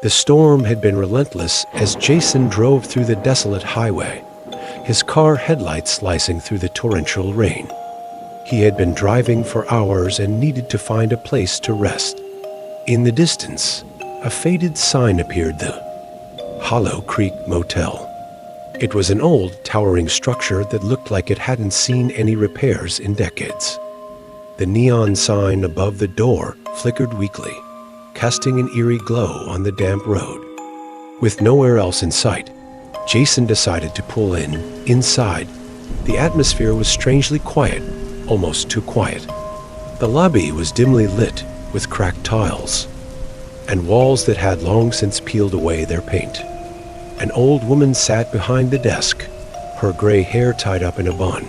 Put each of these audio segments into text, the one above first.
The storm had been relentless as Jason drove through the desolate highway, his car headlights slicing through the torrential rain. He had been driving for hours and needed to find a place to rest. In the distance, a faded sign appeared, the Hollow Creek Motel. It was an old, towering structure that looked like it hadn't seen any repairs in decades. The neon sign above the door flickered weakly, casting an eerie glow on the damp road. With nowhere else in sight, Jason decided to pull in. Inside, the atmosphere was strangely quiet, almost too quiet. The lobby was dimly lit with cracked tiles and walls that had long since peeled away their paint. An old woman sat behind the desk, her gray hair tied up in a bun,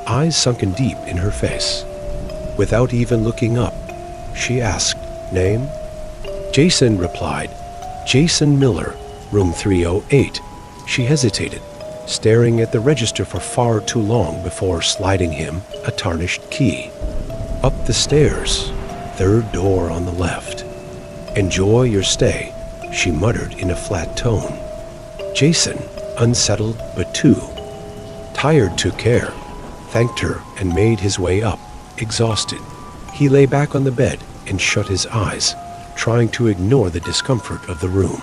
eyes sunken deep in her face. Without even looking up, she asked, "Name?" Jason replied, "Jason Miller, room 308. She hesitated, staring at the register for far too long before sliding him a tarnished key. Up the stairs, third door on the left. "Enjoy your stay," she muttered in a flat tone. Jason, unsettled but too tired to care, thanked her and made his way up, exhausted. He lay back on the bed and shut his eyes, trying to ignore the discomfort of the room.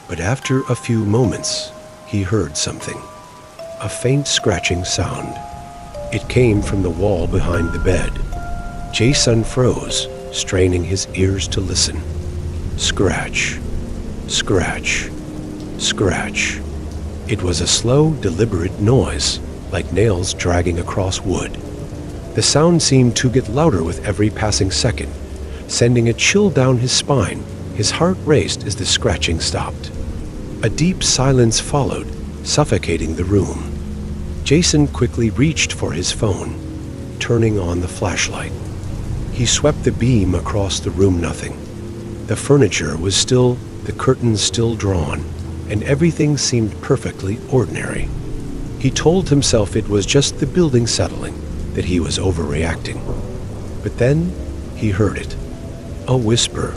But after a few moments, he heard something. A faint scratching sound. It came from the wall behind the bed. Jason froze, straining his ears to listen. Scratch, scratch, scratch. It was a slow, deliberate noise, like nails dragging across wood. The sound seemed to get louder with every passing second, sending a chill down his spine. His heart raced as the scratching stopped. A deep silence followed, suffocating the room. Jason quickly reached for his phone, turning on the flashlight. He swept the beam across the room. Nothing. The furniture was still, the curtains still drawn, and everything seemed perfectly ordinary. He told himself it was just the building settling, that he was overreacting. But then he heard it. A whisper.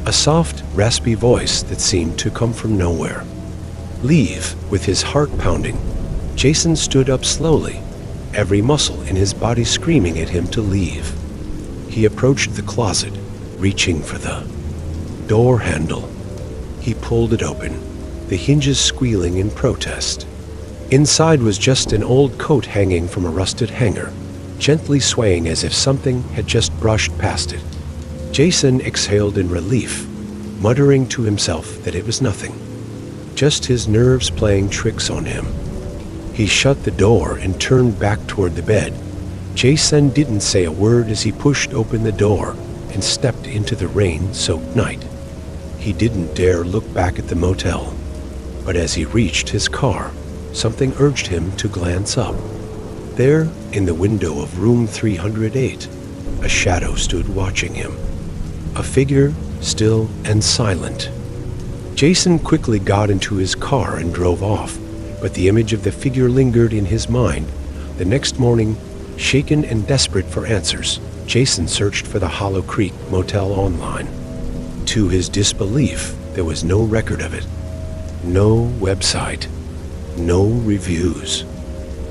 A soft, raspy voice that seemed to come from nowhere. "Leave." With his heart pounding, Jason stood up slowly, every muscle in his body screaming at him to leave. He approached the closet, reaching for the door handle. He pulled it open, the hinges squealing in protest. Inside was just an old coat hanging from a rusted hanger, gently swaying as if something had just brushed past it. Jason exhaled in relief, muttering to himself that it was nothing, just his nerves playing tricks on him. He shut the door and turned back toward the bed. Jason didn't say a word as he pushed open the door and stepped into the rain-soaked night. He didn't dare look back at the motel, but as he reached his car, something urged him to glance up. There, in the window of room 308, a shadow stood watching him. A figure, still and silent. Jason quickly got into his car and drove off, but the image of the figure lingered in his mind. The next morning, shaken and desperate for answers, Jason searched for the Hollow Creek Motel online. To his disbelief, there was no record of it. No website. No reviews.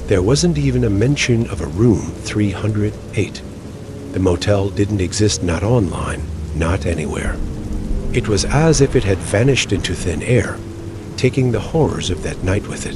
There wasn't even a mention of a room 308. The motel didn't exist, not online, not anywhere. It was as if it had vanished into thin air, taking the horrors of that night with it.